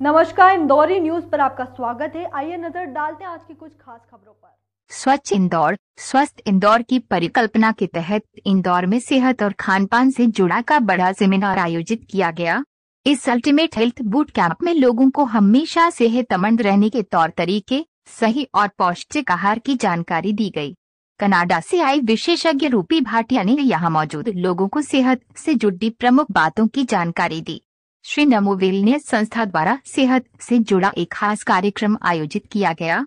नमस्कार, इंदौरी न्यूज पर आपका स्वागत है। आइए नजर डालते हैं आज की कुछ खास खबरों पर। स्वच्छ इंदौर, स्वस्थ इंदौर की परिकल्पना के तहत इंदौर में सेहत और खानपान से जुड़ा का बड़ा सेमिनार आयोजित किया गया। इस अल्टीमेट हेल्थ बूट कैंप में लोगों को हमेशा सेहतमंद रहने के तौर तरीके, सही और पौष्टिक आहार की जानकारी दी गई। कनाडा से आई विशेषज्ञ रूपी भाटिया ने यहाँ मौजूद लोगों को सेहत से जुड़ी प्रमुख बातों की जानकारी दी। श्री नमो वेलनेस संस्था द्वारा सेहत से जुड़ा एक खास कार्यक्रम आयोजित किया गया।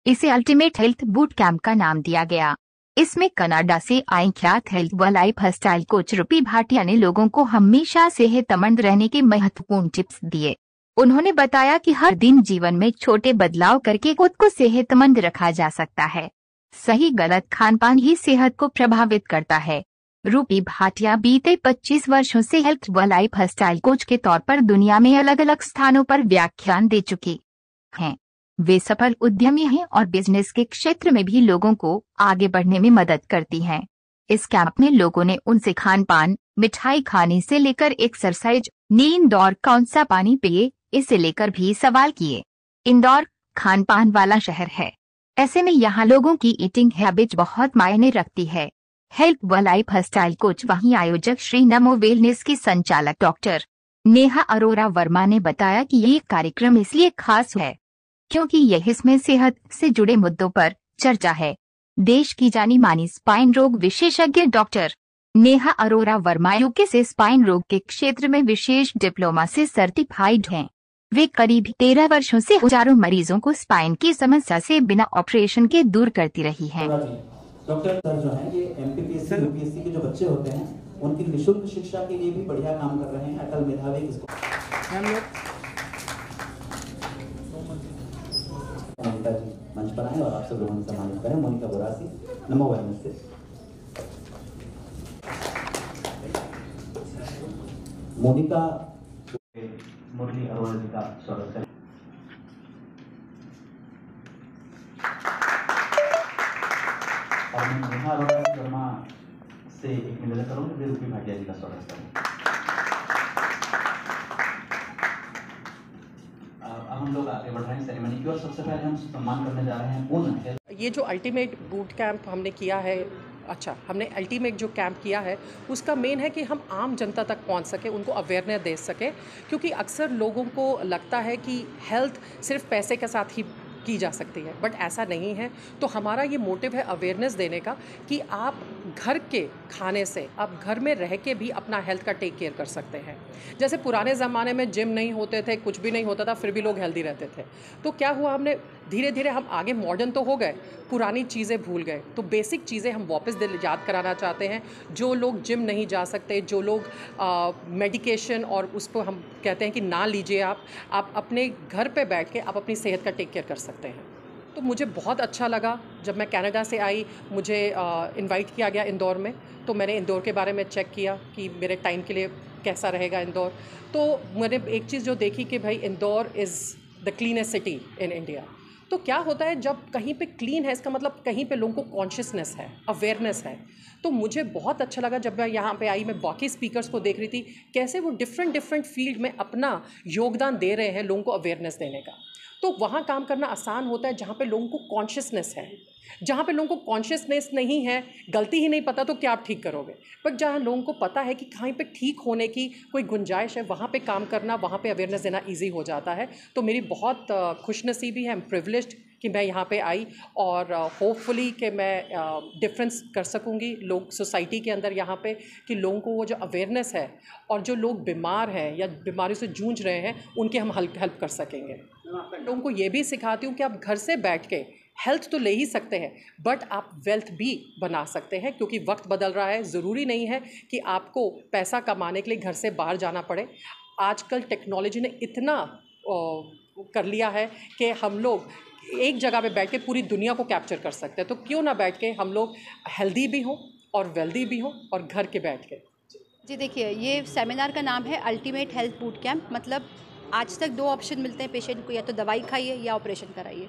इसे अल्टीमेट हेल्थ बूट कैंप का नाम दिया गया। इसमें कनाडा से आई ख्यात हेल्थ व लाइफ स्टाइल कोच रूपी भाटिया ने लोगों को हमेशा सेहतमंद रहने के महत्वपूर्ण टिप्स दिए। उन्होंने बताया कि हर दिन जीवन में छोटे बदलाव करके खुद को सेहतमंद रखा जा सकता है। सही गलत खानपान ही सेहत को प्रभावित करता है। रूपी भाटिया बीते 25 वर्षों से हेल्थ व लाइफ स्टाइल कोच के तौर पर दुनिया में अलग अलग स्थानों पर व्याख्यान दे चुकी हैं। वे सफल उद्यमी हैं और बिजनेस के क्षेत्र में भी लोगों को आगे बढ़ने में मदद करती हैं। इस कैंप में लोगों ने उनसे खानपान, मिठाई खाने से लेकर एक्सरसाइज, नींद और कौन सा पानी पिए, इसे लेकर भी सवाल किए। इंदौर खानपान वाला शहर है, ऐसे में यहाँ लोगों की ईटिंग हैबिट बहुत मायने रखती है। हेल्थ व लाइफ स्टाइल कोच वहीं आयोजक श्री नमो वेलनेस की संचालक डॉक्टर नेहा अरोरा वर्मा ने बताया कि ये कार्यक्रम इसलिए खास है क्योंकि यह इसमें सेहत से जुड़े मुद्दों पर चर्चा है। देश की जानी मानी स्पाइन रोग विशेषज्ञ डॉक्टर नेहा अरोरा वर्मा यूके से स्पाइन रोग के क्षेत्र में विशेष डिप्लोमा से सर्टिफाइड हैं। वे करीब 13 वर्षों से हजारों मरीजों को स्पाइन की समस्या से बिना ऑपरेशन के दूर करती रही हैं। डॉक्टर सर जो है ये एमपीपीएससी यूपीएससी के जो बच्चे होते हैं उनकी निःशुल्क शिक्षा के लिए भी बढ़िया काम कर रहे हैं। अटल मेधावी मोनिका जी मंच पर आए और आप सब लोगों ने सम्मानित करें। मोनिका बोरासी नमो वेलनेस से। मोनिका मुरली अरोड़ा जी का स्वागत करें। और मैं नेहा अरोड़ा वर्मा से एक निवेदन करूंगा कि रूपी भाटिया जी का स्वागत करें। अब हम लोग आगे बढ़ रहे हैं सेरेमनी की और सबसे पहले हम सम्मान करने जा रहे हैं उन ये जो अल्टीमेट बूट कैंप हमने किया है, हमने अल्टीमेट जो कैंप किया है उसका मेन है कि हम आम जनता तक पहुंच सके, उनको अवेयरनेस दे सके, क्योंकि अक्सर लोगों को लगता है कि हेल्थ सिर्फ पैसे के साथ ही की जा सकती है, बट ऐसा नहीं है। तो हमारा ये मोटिव है अवेयरनेस देने का कि आप घर के खाने से, आप घर में रह के भी अपना हेल्थ का टेक केयर कर सकते हैं। जैसे पुराने ज़माने में जिम नहीं होते थे, कुछ भी नहीं होता था, फिर भी लोग हेल्दी रहते थे। तो क्या हुआ, हमने धीरे धीरे हम आगे मॉडर्न तो हो गए, पुरानी चीज़ें भूल गए। तो बेसिक चीज़ें हम वापस याद कराना चाहते हैं। जो लोग जिम नहीं जा सकते, जो लोग मेडिकेशन और उसको हम कहते हैं कि ना लीजिए, आप अपने घर पे बैठ के आप अपनी सेहत का टेक केयर कर सकते हैं। तो मुझे बहुत अच्छा लगा जब मैं कनाडा से आई, मुझे इनवाइट किया गया इंदौर में। तो मैंने इंदौर के बारे में चेक किया कि मेरे टाइम के लिए कैसा रहेगा इंदौर। तो मैंने एक चीज़ जो देखी कि भाई Indore is the cleanest city in India. तो क्या होता है जब कहीं पे क्लीन है, इसका मतलब कहीं पे लोगों को कॉन्शियसनेस है, अवेयरनेस है। तो मुझे बहुत अच्छा लगा जब मैं यहाँ पे आई, मैं बाकी स्पीकर्स को देख रही थी कैसे वो डिफरेंट फील्ड में अपना योगदान दे रहे हैं लोगों को अवेयरनेस देने का। तो वहाँ काम करना आसान होता है जहाँ पे लोगों को कॉन्शियसनेस है। जहाँ पे लोगों को कॉन्शियसनेस नहीं है, गलती ही नहीं पता, तो क्या आप ठीक करोगे। बट जहाँ लोगों को पता है कि कहीं पे ठीक होने की कोई गुंजाइश है, वहाँ पे काम करना, वहाँ पे अवेयरनेस देना ईजी हो जाता है। तो मेरी बहुत खुशनसीबी है, आई एम प्रिविलेज्ड कि मैं यहाँ पे आई और होपफुली कि मैं डिफरेंस कर सकूँगी लोग सोसाइटी के अंदर यहाँ पे, कि लोगों को वो जो अवेयरनेस है और जो लोग बीमार हैं या बीमारियों से जूझ रहे हैं उनके हम हेल्प कर सकेंगे। लोगों को ये भी सिखाती हूँ कि आप घर से बैठ के हेल्थ तो ले ही सकते हैं, बट आप वेल्थ भी बना सकते हैं, क्योंकि वक्त बदल रहा है। ज़रूरी नहीं है कि आपको पैसा कमाने के लिए घर से बाहर जाना पड़े। आजकल टेक्नोलॉजी ने इतना कर लिया है कि हम लोग एक जगह पे बैठ के पूरी दुनिया को कैप्चर कर सकते हैं। तो क्यों ना बैठ के हम लोग हेल्दी भी हों और वेल्दी भी हों और घर के बैठ के। जी देखिए, ये सेमिनार का नाम है अल्टीमेट हेल्थ बूट कैंप। मतलब आज तक 2 ऑप्शन मिलते हैं पेशेंट को, या तो दवाई खाइए या ऑपरेशन कराइए।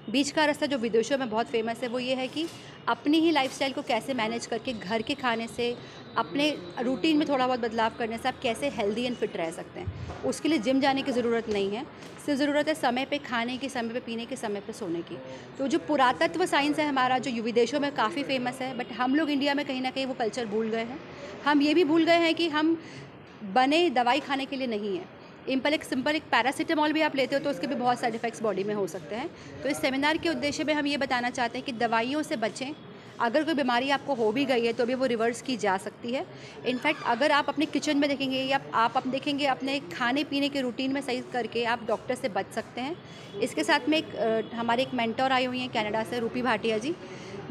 बीच का रास्ता जो विदेशों में बहुत फेमस है वो ये है कि अपनी ही लाइफस्टाइल को कैसे मैनेज करके घर के खाने से, अपने रूटीन में थोड़ा बहुत बदलाव करने से आप कैसे हेल्दी एंड फिट रह सकते हैं। उसके लिए जिम जाने की ज़रूरत नहीं है, सिर्फ ज़रूरत है समय पे खाने की, समय पे पीने के, समय पे सोने की। तो जो पुरातत्व साइंस है हमारा, जो विदेशों में काफ़ी फेमस है, बट हम लोग इंडिया में कहीं ना कहीं वो कल्चर भूल गए हैं। हम ये भी भूल गए हैं कि हम बने दवाई खाने के लिए नहीं है। सिंपल एक पैरासीटामॉल भी आप लेते हो तो उसके भी बहुत साइड इफ़ेक्ट्स बॉडी में हो सकते हैं। तो इस सेमिनार के उद्देश्य में हम ये बताना चाहते हैं कि दवाइयों से बचें। अगर कोई बीमारी आपको हो भी गई है तो भी वो रिवर्स की जा सकती है। इनफैक्ट अगर आप अपने किचन में देखेंगे या आप देखेंगे अपने खाने पीने के रूटीन में सही करके आप डॉक्टर से बच सकते हैं। इसके साथ में हमारे एक मेंटर आई हुई हैं कनाडा से, रूपी भाटिया जी,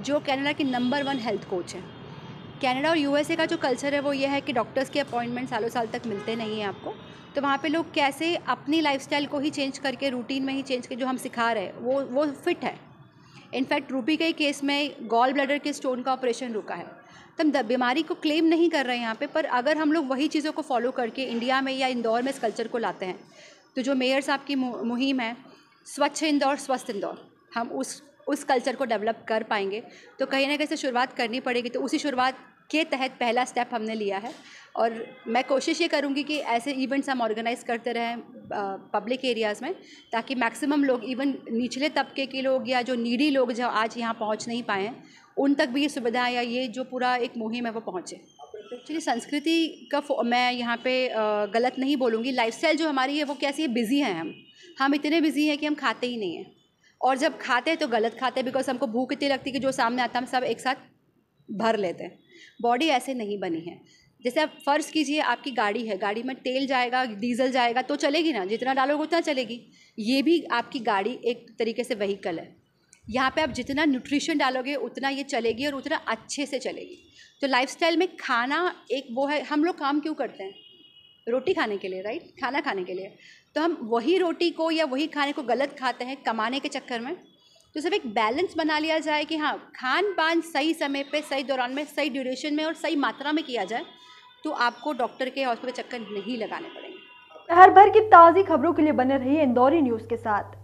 जो कनाडा की नंबर 1 हेल्थ कोच हैं। कनाडा और यूएसए का जो कल्चर है वो ये है कि डॉक्टर्स के अपॉइंटमेंट सालों साल तक मिलते नहीं हैं आपको। तो वहाँ पे लोग कैसे अपनी लाइफस्टाइल को ही चेंज करके, रूटीन में ही चेंज करके जो हम सिखा रहे हैं वो फिट है। इनफैक्ट रूपी के केस में गॉल ब्लैडर के स्टोन का ऑपरेशन रुका है। तो हम बीमारी को क्लेम नहीं कर रहे हैं यहाँ पे, पर अगर हम लोग वही चीज़ों को फॉलो करके इंडिया में या इंदौर में इस कल्चर को लाते हैं, तो जो मेयर साहब की मुहिम है स्वच्छ इंदौर स्वस्थ इंदौर, हम उस कल्चर को डेवलप कर पाएंगे। तो कहीं ना कहीं से शुरुआत करनी पड़ेगी। तो उसी शुरुआत के तहत पहला स्टेप हमने लिया है और मैं कोशिश ये करूँगी कि ऐसे इवेंट्स हम ऑर्गेनाइज़ करते रहें पब्लिक एरियाज़ में, ताकि मैक्सिमम लोग, इवन निचले तबके के लोग या जो नीडी लोग जो आज यहाँ पहुँच नहीं पाए हैं, उन तक भी ये सुविधा या ये जो पूरा एक मुहिम है वो पहुँचे। एक्चुअली संस्कृति का मैं यहाँ पे गलत नहीं बोलूँगी। लाइफस्टाइल जो हमारी है वो कैसी है, बिज़ी हैं हम इतने बिज़ी हैं कि हम खाते ही नहीं हैं, और जब खाते हैं तो गलत खाते हैं, बिकॉज हमको भूख इतनी लगती है कि जो सामने आता है हम सब एक साथ भर लेते हैं। बॉडी ऐसे नहीं बनी है। जैसे आप फ़र्ज़ कीजिए आपकी गाड़ी है, गाड़ी में तेल जाएगा, डीजल जाएगा तो चलेगी ना, जितना डालोगे उतना चलेगी। ये भी आपकी गाड़ी एक तरीके से व्हीकल है। यहाँ पे आप जितना न्यूट्रिशन डालोगे उतना ये चलेगी और उतना अच्छे से चलेगी। तो लाइफस्टाइल में खाना एक वो है। हम लोग काम क्यों करते हैं? रोटी खाने के लिए, राइट, खाना खाने के लिए। तो हम वही रोटी को या वही खाने को गलत खाते हैं कमाने के चक्कर में। तो सिर्फ एक बैलेंस बना लिया जाए कि हाँ, खान पान सही समय पे, सही दौरान में, सही ड्यूरेशन में और सही मात्रा में किया जाए, तो आपको डॉक्टर के हॉस्पिटल चक्कर नहीं लगाने पड़ेंगे। हर भर की ताज़ी खबरों के लिए बने रहिए इंदौरी न्यूज़ के साथ।